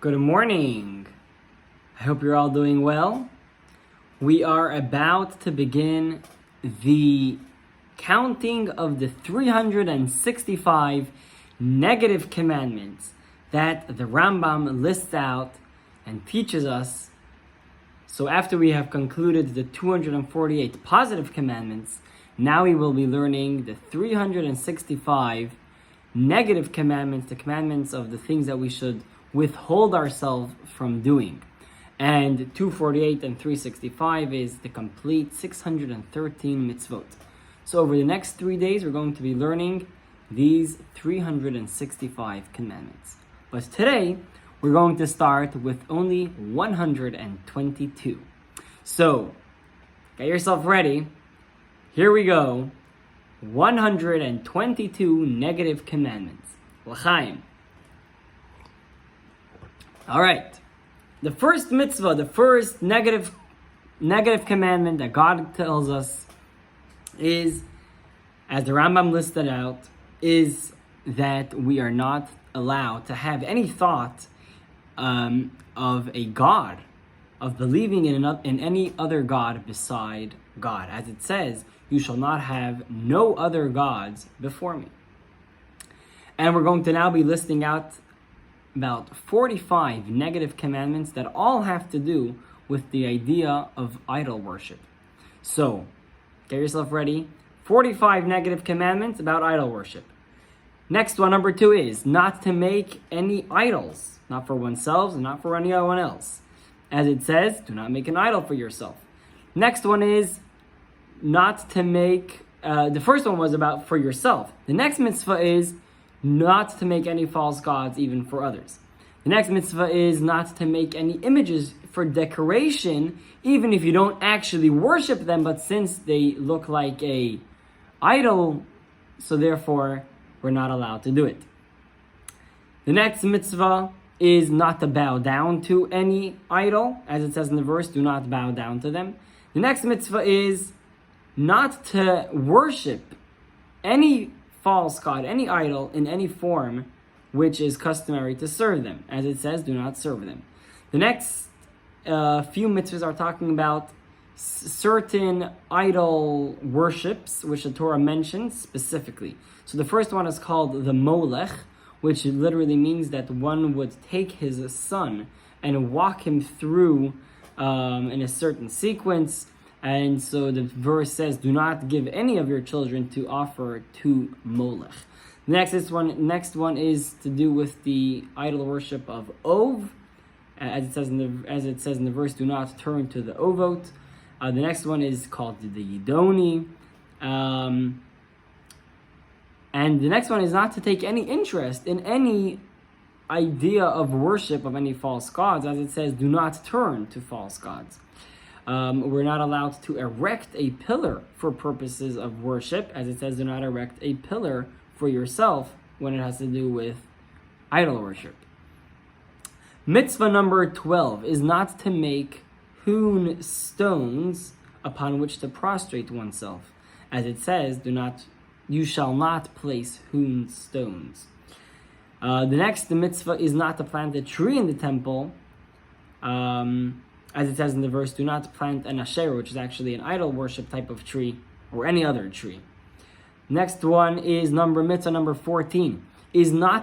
Good morning. I hope you're all doing well. We are about to begin the counting of the 365 negative commandments that the Rambam lists out and teaches us. So after we have concluded the 248 positive commandments, now we will be learning the 365 negative commandments, the commandments of the things that we should withhold ourselves from doing. And 248 and 365 is the complete 613 mitzvot. So over the next 3 days, we're going to be learning these 365 commandments. But today, we're going to start with only 122. So, get yourself ready. Here we go. 122 negative commandments. L'chaim. All right. The first mitzvah, the first negative commandment that God tells us is, as the Rambam listed out, is that we are not allowed to have any thought of a God, of believing in any other God beside God. As it says, you shall not have no other gods before me. And we're going to now be listing out about 45 negative commandments that all have to do with the idea of idol worship. So, get yourself ready. 45 negative commandments about idol worship. Next one, number 2, is not to make any idols, not for oneself and not for anyone else. As it says, do not make an idol for yourself. Next one is not to make, the first one was about for yourself. The next mitzvah is not to make any false gods even for others. The next mitzvah is not to make any images for decoration, even if you don't actually worship them, but since they look like a idol, so therefore we're not allowed to do it. The next mitzvah is not to bow down to any idol, as it says in the verse, do not bow down to them. The next mitzvah is not to worship any false god, any idol in any form which is customary to serve them. As it says, do not serve them. The next few mitzvahs are talking about certain idol worships, which the Torah mentions specifically. So the first one is called the molech, which literally means that one would take his son and walk him through in a certain sequence. And so the verse says, do not give any of your children to offer to Molech. Next one is to do with the idol worship of Ov. As it says in the verse, do not turn to the Ovot. The next one is called the Yidoni. And the next one is not to take any interest in any idea of worship of any false gods. As it says, do not turn to false gods. We're not allowed to erect a pillar for purposes of worship. As it says, do not erect a pillar for yourself when it has to do with idol worship. Mitzvah number 12 is not to make hewn stones upon which to prostrate oneself. As it says, you shall not place hewn stones. The next mitzvah is not to plant a tree in the temple. As it says in the verse, do not plant an asherah, which is actually an idol worship type of tree, or any other tree. Next one is mitzvah number 14, is a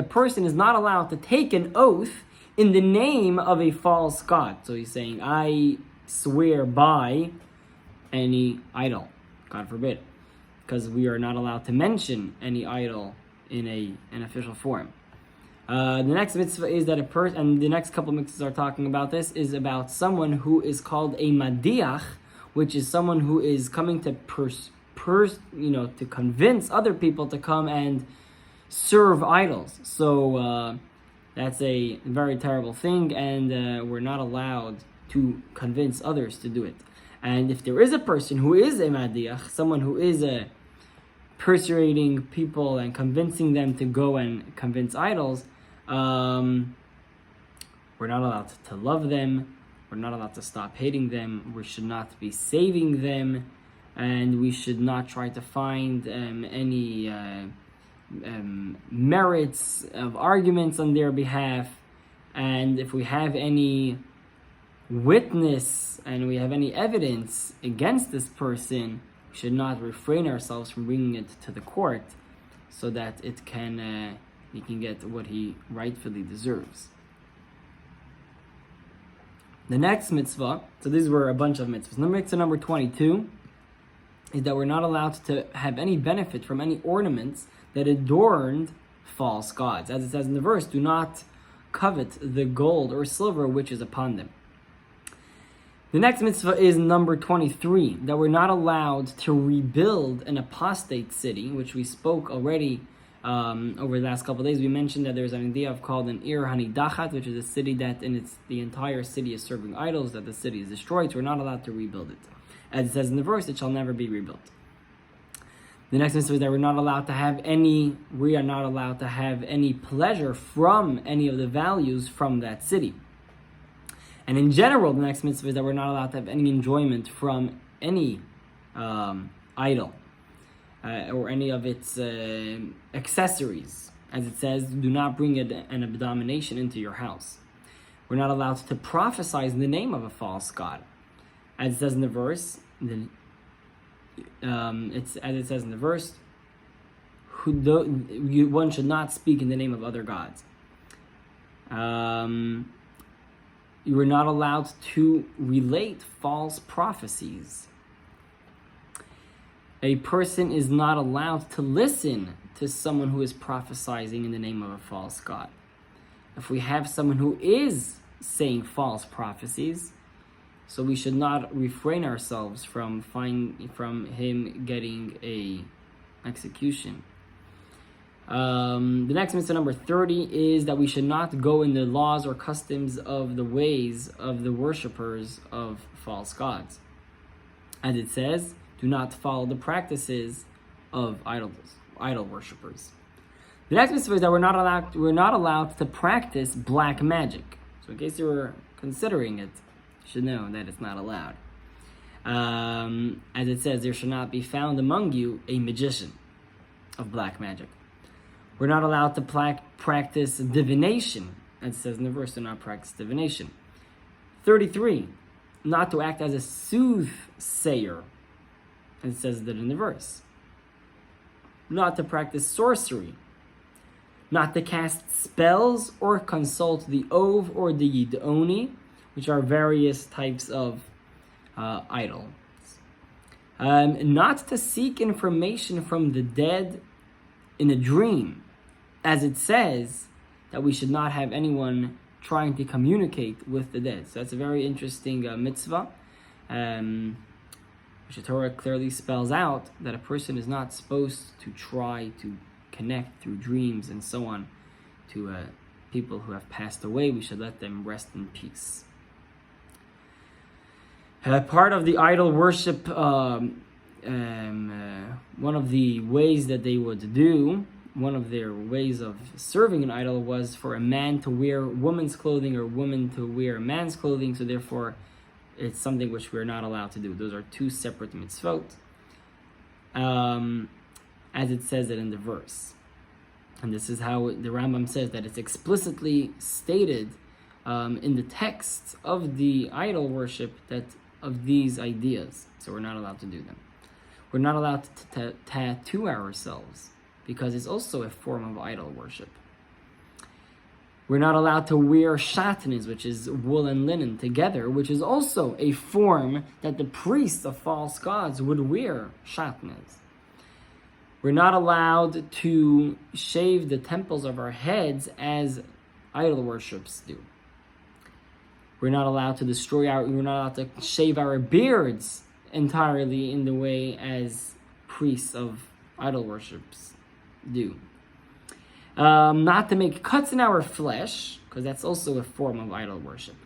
person is not allowed to take an oath in the name of a false god. So he's saying, I swear by any idol, God forbid, because we are not allowed to mention any idol in an official form. The next mitzvah is that and the next couple of mitzvahs are talking about this, is about someone who is called a madiach, which is someone who is coming to to convince other people to come and serve idols. So that's a very terrible thing, and we're not allowed to convince others to do it. And if there is a person who is a madiach, someone who is persuading people and convincing them to go and convince idols, we're not allowed to love them. We're not allowed to stop hating them. We should not be saving them, and we should not try to find any merits of arguments on their behalf, and if we have any witness and we have any evidence against this person, we should not refrain ourselves from bringing it to the court so that he can get what he rightfully deserves. The next mitzvah, so these were a bunch of mitzvahs. Mitzvah number 22 is that we're not allowed to have any benefit from any ornaments that adorned false gods. As it says in the verse, do not covet the gold or silver which is upon them. The next mitzvah is number 23, that we're not allowed to rebuild an apostate city, which we spoke already over the last couple of days. We mentioned that there's an idea of called an Ir Hanidachat, which is a city that the entire city is serving idols, that the city is destroyed, so we're not allowed to rebuild it. As it says in the verse, it shall never be rebuilt. The next mitzvah is that we are not allowed to have any pleasure from any of the values from that city. And in general, the next mitzvah is that we're not allowed to have any enjoyment from any idol or any of its accessories. As it says, do not bring an abomination into your house. We're not allowed to prophesy in the name of a false god. As it says in the verse, one should not speak in the name of other gods. You are not allowed to relate false prophecies. A person is not allowed to listen to someone who is prophesying in the name of a false god. If we have someone who is saying false prophecies, so we should not refrain ourselves from him getting a execution. The next mitzvah, number 30, is that we should not go in the laws or customs of the ways of the worshippers of false gods. As it says, do not follow the practices of idol worshippers. The next mitzvah is that we're not allowed to practice black magic. So in case you were considering it, you should know that it's not allowed. As it says, there should not be found among you a magician of black magic. We're not allowed to practice divination. As it says in the verse, do not practice divination. 33, not to act as a soothsayer. As it says that in the verse. Not to practice sorcery. Not to cast spells or consult the Ov or the Yidoni, which are various types of idols. Not to seek information from the dead in a dream, as it says that we should not have anyone trying to communicate with the dead. So that's a very interesting mitzvah. Mishna Torah clearly spells out that a person is not supposed to try to connect through dreams and so on to people who have passed away. We should let them rest in peace. Part of the idol worship, one of the ways that they would do, one of their ways of serving an idol was for a man to wear woman's clothing or woman to wear man's clothing, so therefore it's something which we're not allowed to do. Those are two separate mitzvot, as it says it in the verse. And this is how the Rambam says that it's explicitly stated in the text of the idol worship that of these ideas. So we're not allowed to do them. We're not allowed to tattoo ourselves because it's also a form of idol worship. We're not allowed to wear shatnez, which is wool and linen together, which is also a form that the priests of false gods would wear shatnez. We're not allowed to shave the temples of our heads as idol worships do. We're not allowed to we're not allowed to shave our beards entirely in the way as priests of idol worships do. Not to make cuts in our flesh, because that's also a form of idol worship.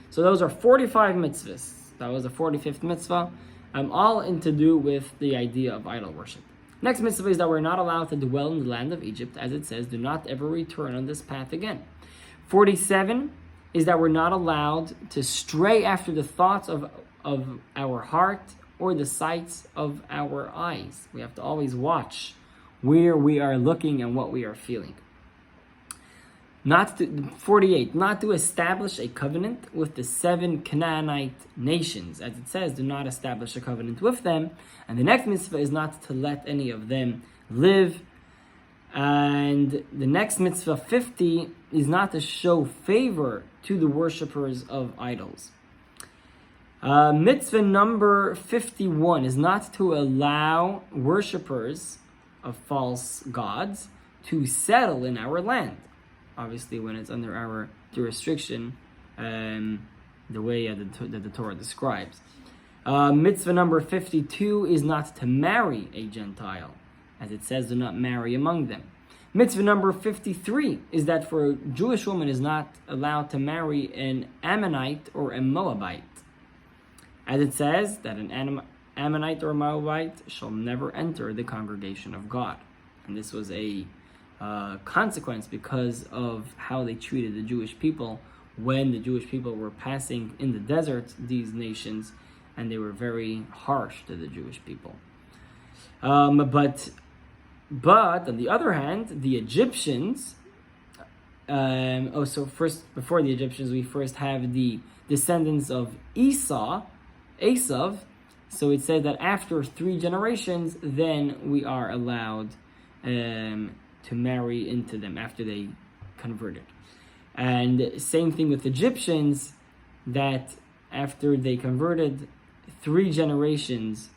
So those are 45 mitzvahs. That was the 45th mitzvah. All to do with the idea of idol worship. Next mitzvah is that we're not allowed to dwell in the land of Egypt. As it says, do not ever return on this path again. 47 is that we're not allowed to stray after the thoughts of our heart or the sights of our eyes. We have to always watch where we are looking and what we are feeling. 48, not to establish a covenant with the 7 Canaanite nations. As it says, do not establish a covenant with them. And the next mitzvah is not to let any of them live. And the next mitzvah, 50, is not to show favor to the worshippers of idols. Mitzvah number 51 is not to allow worshippers of false gods to settle in our land. Obviously, when it's under our jurisdiction, the way that the Torah describes. Mitzvah number 52 is not to marry a Gentile. As it says, do not marry among them. Mitzvah number 53 is that for a Jewish woman is not allowed to marry an Ammonite or a Moabite. As it says, that an Ammonite or a Moabite shall never enter the congregation of God. And this was a consequence because of how they treated the Jewish people when the Jewish people were passing in the desert, these nations, and they were very harsh to the Jewish people. But on the other hand, the Egyptians, so first, before the Egyptians, we first have the descendants of Esav. So it said that after 3 generations, then we are allowed to marry into them after they converted. And same thing with Egyptians, that after they converted 3 generations,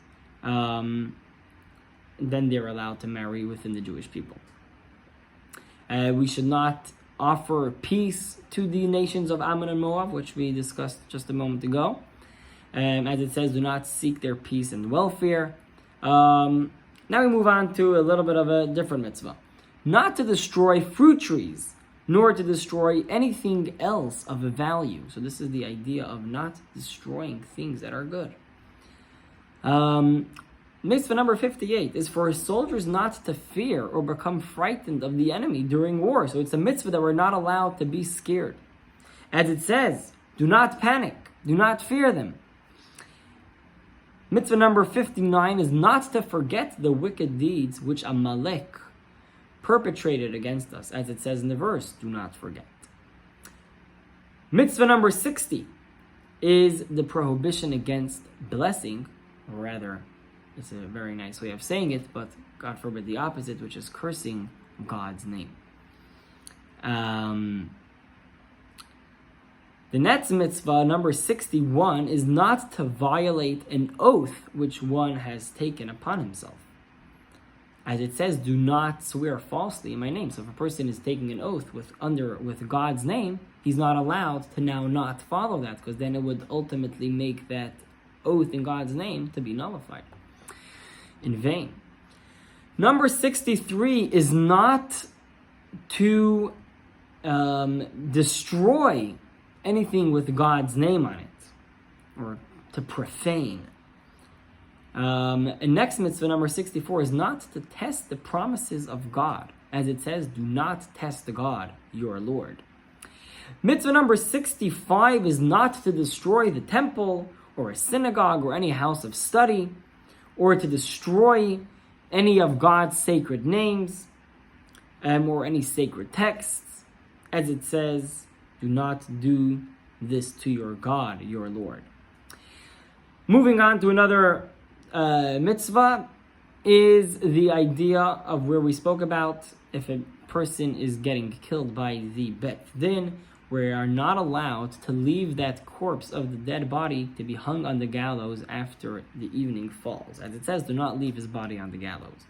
then they're allowed to marry within the Jewish people. We should not offer peace to the nations of Ammon and Moab, which we discussed just a moment ago. As it says, do not seek their peace and welfare. Now we move on to a little bit of a different mitzvah. Not to destroy fruit trees, nor to destroy anything else of a value. So this is the idea of not destroying things that are good. Mitzvah number 58 is for soldiers not to fear or become frightened of the enemy during war. So it's a mitzvah that we're not allowed to be scared. As it says, do not panic, do not fear them. Mitzvah number 59 is not to forget the wicked deeds which Amalek perpetrated against us. As it says in the verse, do not forget. Mitzvah number 60 is the prohibition against blessing, or rather, it's a very nice way of saying it, but God forbid the opposite, which is cursing God's name. The next mitzvah, number 61, is not to violate an oath which one has taken upon himself. As it says, do not swear falsely in my name. So if a person is taking an oath with God's name, he's not allowed to now not follow that, because then it would ultimately make that oath in God's name to be nullified in vain. Number 63 is not to destroy anything with God's name on it, or to profane. And next mitzvah, number 64, is not to test the promises of God. As it says, do not test God, your Lord. Mitzvah number 65 is not to destroy the temple, or a synagogue, or any house of study, or to destroy any of God's sacred names, or any sacred texts. As it says, do not do this to your God, your Lord. Moving on to another mitzvah is the idea of where we spoke about if a person is getting killed by the Bet Din, we are not allowed to leave that corpse of the dead body to be hung on the gallows after the evening falls. As it says, do not leave his body on the gallows.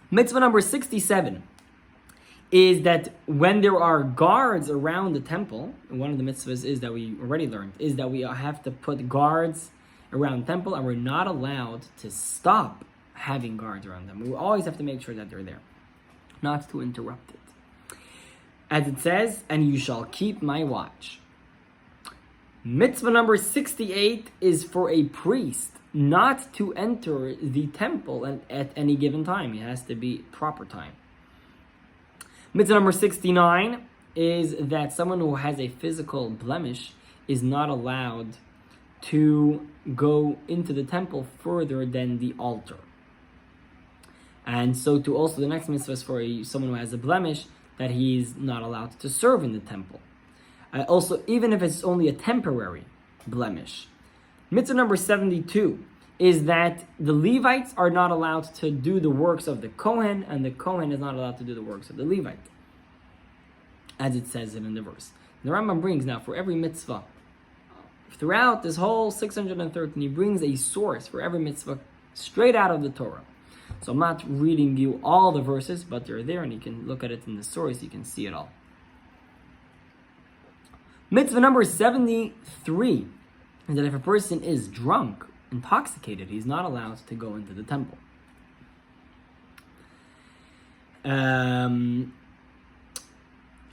Mitzvah number 67 is that when there are guards around the temple, one of the mitzvahs is that we already learned, is that we have to put guards around the temple, and we're not allowed to stop having guards around them. We always have to make sure that they're there, not to interrupt it. As it says, and you shall keep my watch. Mitzvah number 68 is for a priest not to enter the temple at any given time. It has to be proper time. Mitzvah number 69 is that someone who has a physical blemish is not allowed to go into the temple further than the altar. And so too also the next mitzvah is for someone who has a blemish, that he is not allowed to serve in the temple. Also, even if it's only a temporary blemish. Mitzvah number 72 is that the Levites are not allowed to do the works of the Kohen, and the Kohen is not allowed to do the works of the Levite, as it says it in the verse. The Rambam brings now for every mitzvah, throughout this whole 613, he brings a source for every mitzvah straight out of the Torah. So I'm not reading you all the verses, but they're there and you can look at it in the source, you can see it all. Mitzvah number 73 is that if a person is drunk, intoxicated, he's not allowed to go into the temple.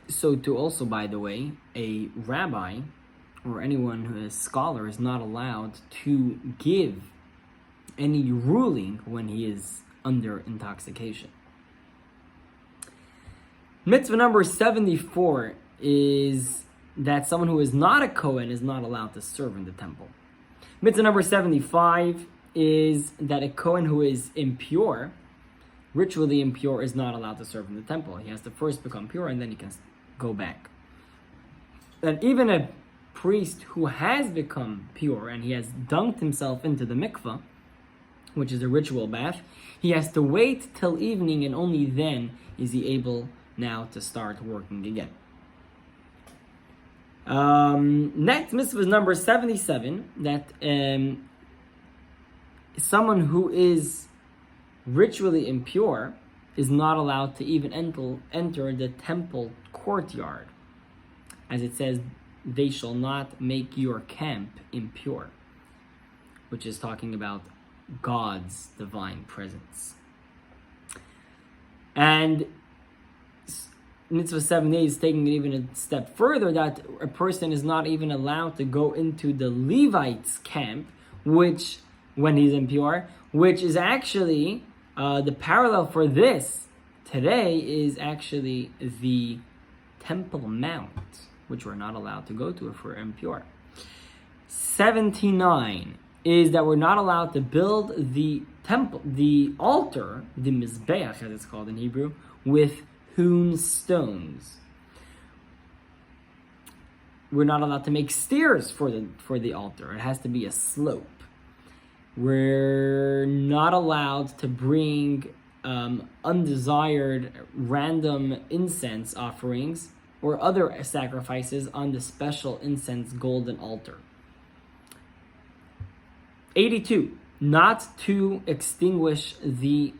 So too also, by the way, a rabbi or anyone who is a scholar is not allowed to give any ruling when he is under intoxication. Mitzvah number 74 is that someone who is not a Kohen is not allowed to serve in the temple. Mitzvah number 75 is that a Kohen who is impure, ritually impure, is not allowed to serve in the temple. He has to first become pure and then he can go back. And even a priest who has become pure and he has dunked himself into the mikvah, which is a ritual bath, he has to wait till evening and only then is he able now to start working again. Next mitzvah is number 77, that someone who is ritually impure is not allowed to even enter the temple courtyard. As it says, they shall not make your camp impure, which is talking about God's divine presence. And Mitzvah 78 is taking it even a step further, that a person is not even allowed to go into the Levites' camp, which, when he's impure, which is actually, the parallel for this today is actually the Temple Mount, which we're not allowed to go to if we're impure. 79 is that we're not allowed to build the temple, the altar, the Mizbeach as it's called in Hebrew, with hewn stones. We're not allowed to make stairs for the altar. It has to be a slope. We're not allowed to bring undesired random incense offerings or other sacrifices on the special incense golden altar. 82, not to extinguish the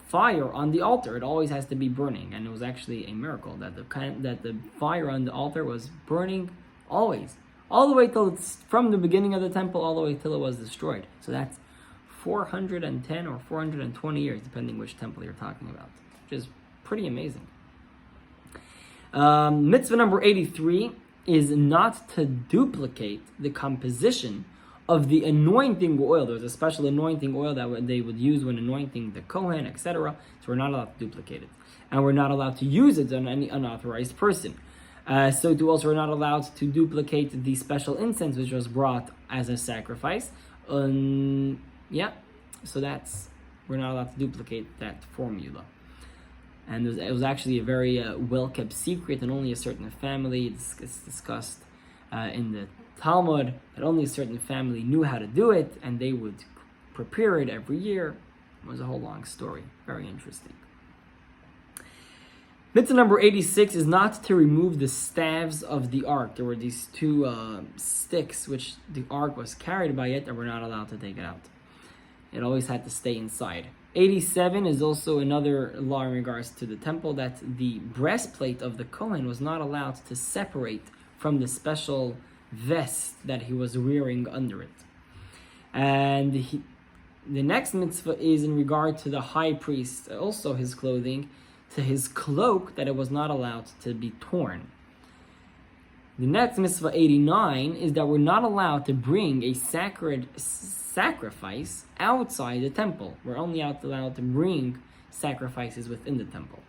fire on the altar. It always has to be burning, and it was actually a miracle that the fire on the altar was burning always, all the way till it's from the beginning of the temple all the way till it was destroyed. So that's 410 or 420 years, depending which temple you're talking about, which is pretty amazing. Mitzvah number 83 is not to duplicate the composition of the anointing oil. There's a special anointing oil that they would use when anointing the Kohen, etc. So we're not allowed to duplicate it. And we're not allowed to use it on any unauthorized person. So too also we're not allowed to duplicate the special incense which was brought as a sacrifice. So we're not allowed to duplicate that formula. And it was actually a very well-kept secret, and only a certain family, it's discussed in the Talmud, that only a certain family knew how to do it, and they would prepare it every year. It was a whole long story. Very interesting. Mitzvah number 86 is not to remove the staves of the ark. There were these two sticks which the ark was carried by it, and we're not allowed to take it out. It always had to stay inside. 87 is also another law in regards to the temple, that the breastplate of the Kohen was not allowed to separate from the special vest that he was wearing under it. And the next mitzvah is in regard to the high priest, also his clothing, to his cloak, that it was not allowed to be torn. The next mitzvah 89 is that we're not allowed to bring a sacred sacrifice outside the temple. We're only allowed to bring sacrifices within the temple.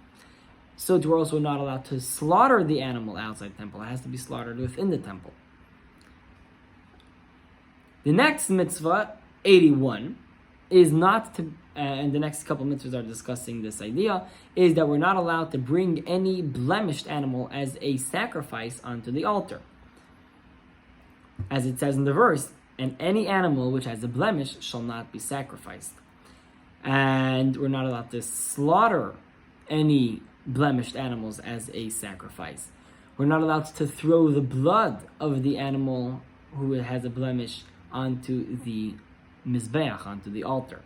So we're also not allowed to slaughter the animal outside the temple. It has to be slaughtered within the temple. The next mitzvah, 81, is not to and the next couple mitzvahs are discussing this idea, is that we're not allowed to bring any blemished animal as a sacrifice onto the altar. As it says in the verse, and any animal which has a blemish shall not be sacrificed. And we're not allowed to slaughter any blemished animals as a sacrifice. We're not allowed to throw the blood of the animal who has a blemish onto the mizbeach, onto the altar.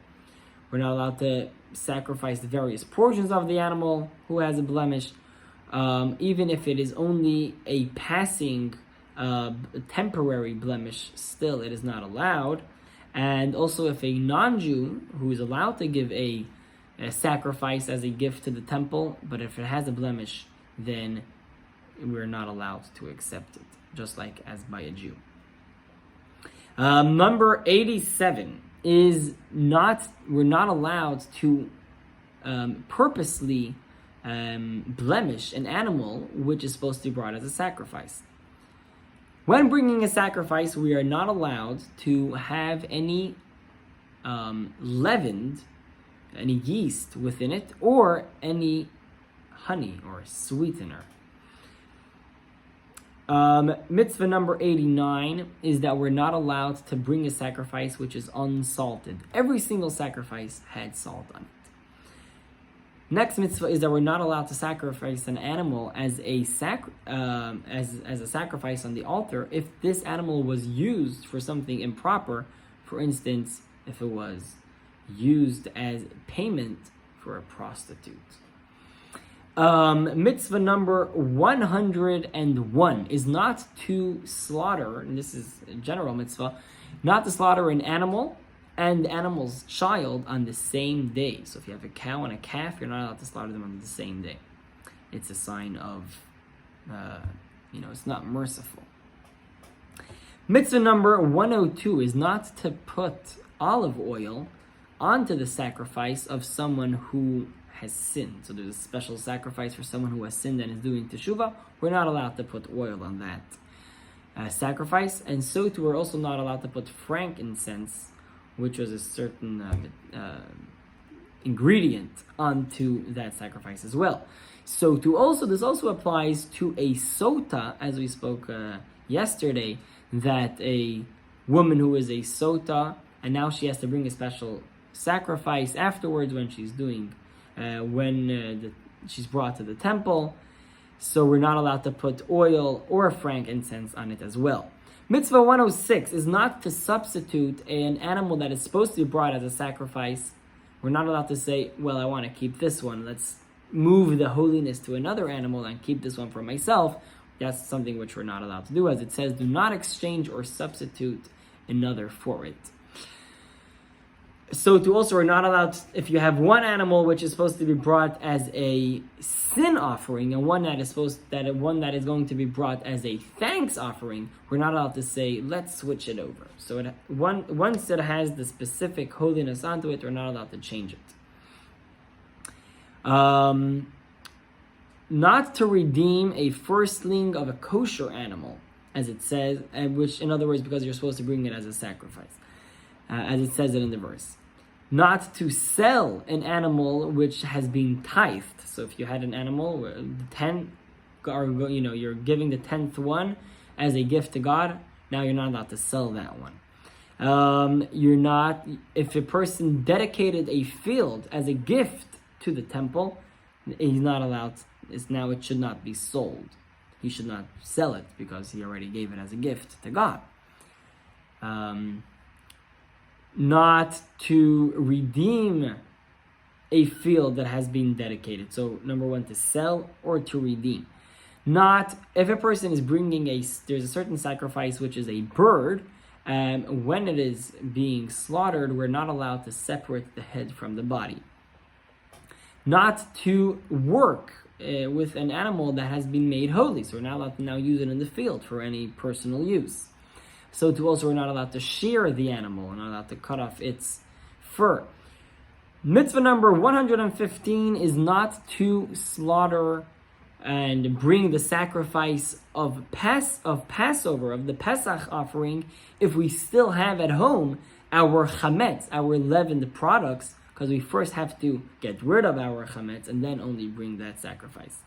We're not allowed to sacrifice the various portions of the animal who has a blemish, even if it is only a passing, temporary blemish. Still, it is not allowed. And also, if a non-Jew who is allowed to give a sacrifice as a gift to the temple, but if it has a blemish, then we're not allowed to accept it, just like as by a Jew. Number 87 is we're not allowed to purposely blemish an animal which is supposed to be brought as a sacrifice. When bringing a sacrifice, we are not allowed to have any leavened, any yeast within it, or any honey or sweetener. Mitzvah number 89 is that we're not allowed to bring a sacrifice which is unsalted. Every single sacrifice had salt on it. Next mitzvah is that we're not allowed to sacrifice an animal as a sacrifice on the altar if this animal was used for something improper. For instance, if it was used as payment for a prostitute. Mitzvah number 101 is not to slaughter, and this is a general mitzvah, not to slaughter an animal and the animal's child on the same day. So if you have a cow and a calf, you're not allowed to slaughter them on the same day. It's a sign of, it's not merciful. Mitzvah number 102 is not to put olive oil onto the sacrifice of someone who has sinned. So there's a special sacrifice for someone who has sinned and is doing teshuvah. We're not allowed to put oil on that sacrifice, and so too we're also not allowed to put frankincense, which was a certain ingredient, onto that sacrifice as well. So this also applies to a sota, as we spoke yesterday, that a woman who is a sota and now she has to bring a special sacrifice afterwards when she's doing she's brought to the temple. So we're not allowed to put oil or frankincense on it as well. Mitzvah 106 is not to substitute an animal that is supposed to be brought as a sacrifice. We're not allowed to say, well, I want to keep this one. Let's move the holiness to another animal and keep this one for myself. That's something which we're not allowed to do. As it says, do not exchange or substitute another for it. So we're not allowed, if you have one animal which is supposed to be brought as a sin offering and one that is going to be brought as a thanks offering, we're not allowed to say, let's switch it over. So once it has the specific holiness onto it, we're not allowed to change it. Not to redeem a firstling of a kosher animal, as it says, which in other words, because you're supposed to bring it as a sacrifice, as it says it in the verse. Not to sell an animal which has been tithed. So if you had an animal, you're giving the 10th one as a gift to God, now you're not allowed to sell that one. If a person dedicated a field as a gift to the temple, he's not allowed, it should not be sold. He should not sell it because he already gave it as a gift to God. Not to redeem a field that has been dedicated. So number one, to sell or to redeem. Not, if a person is bringing there's a certain sacrifice which is a bird, when it is being slaughtered, we're not allowed to separate the head from the body. Not to work with an animal that has been made holy. So we're not allowed to now use it in the field for any personal use. So we're not allowed to shear the animal. We're not allowed to cut off its fur. Mitzvah number 115 is not to slaughter and bring the sacrifice of Passover, of the Pesach offering, if we still have at home our chametz, our leavened products, because we first have to get rid of our chametz and then only bring that sacrifice.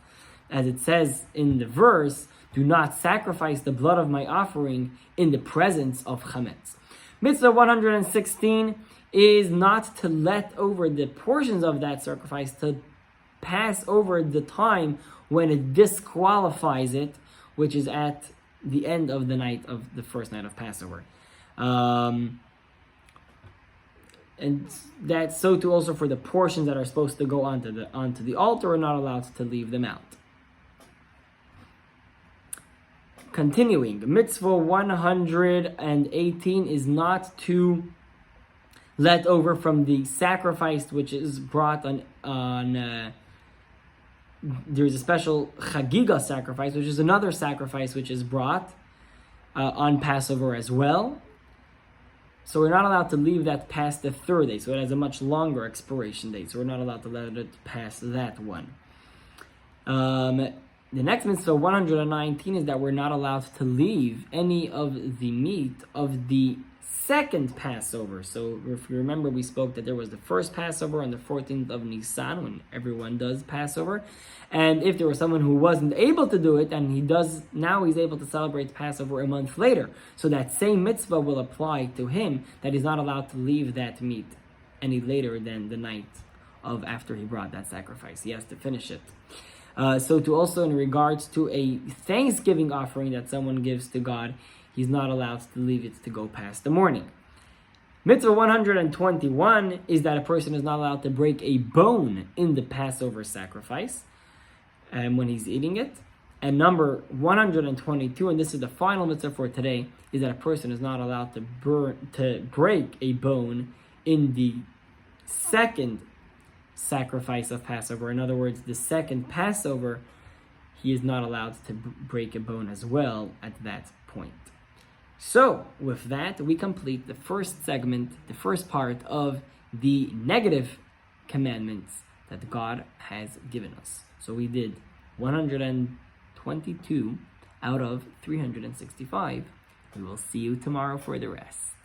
As it says in the verse, do not sacrifice the blood of my offering in the presence of chametz. Mitzvah 116 is not to let over the portions of that sacrifice, to pass over the time when it disqualifies it, which is at the end of the night of the first night of Passover. And that's so too also for the portions that are supposed to go onto the altar. We're not allowed to leave them out. Continuing, mitzvah 118 is not to let over from the sacrifice which is brought on there's a special chagiga sacrifice, which is another sacrifice which is brought on Passover as well. So we're not allowed to leave that past the third day. So it has a much longer expiration date. So we're not allowed to let it pass that one. The next mitzvah, 119, is that we're not allowed to leave any of the meat of the second Passover. So if you remember, we spoke that there was the first Passover on the 14th of Nisan, when everyone does Passover. And if there was someone who wasn't able to do it, and he's able to celebrate Passover a month later. So that same mitzvah will apply to him, that he's not allowed to leave that meat any later than the night of after he brought that sacrifice. He has to finish it. So to also in regards to a Thanksgiving offering that someone gives to God, he's not allowed to leave it to go past the morning. Mitzvah 121 is that a person is not allowed to break a bone in the Passover sacrifice and when he's eating it. And number 122, and this is the final mitzvah for today, is that a person is not allowed to break a bone in the second sacrifice of Passover. In other words, the second Passover, he is not allowed to break a bone as well at that point. So, with that, we complete the first segment, the first part of the negative commandments that God has given us. So we did 122 out of 365. We will see you tomorrow for the rest.